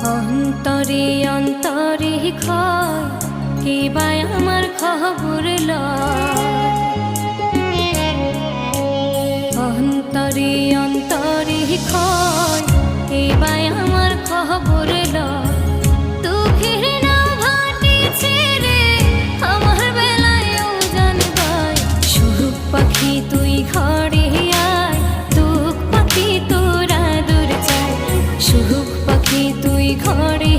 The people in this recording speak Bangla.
অন্তরে অন্তরে ক্ষয় কে বা আমার খবর লয়। অন্তরে অন্তরে ক্ষয় কে বা আমার খবর লয়। দুঃখের নাও ভাটিছে রে আমার বেলায় উজান গায়। সুখ পাখি তুই ঘরে আয়, দুঃখ পাখি তোরা দূর যায়। সুখ পাখি তুই ঘরে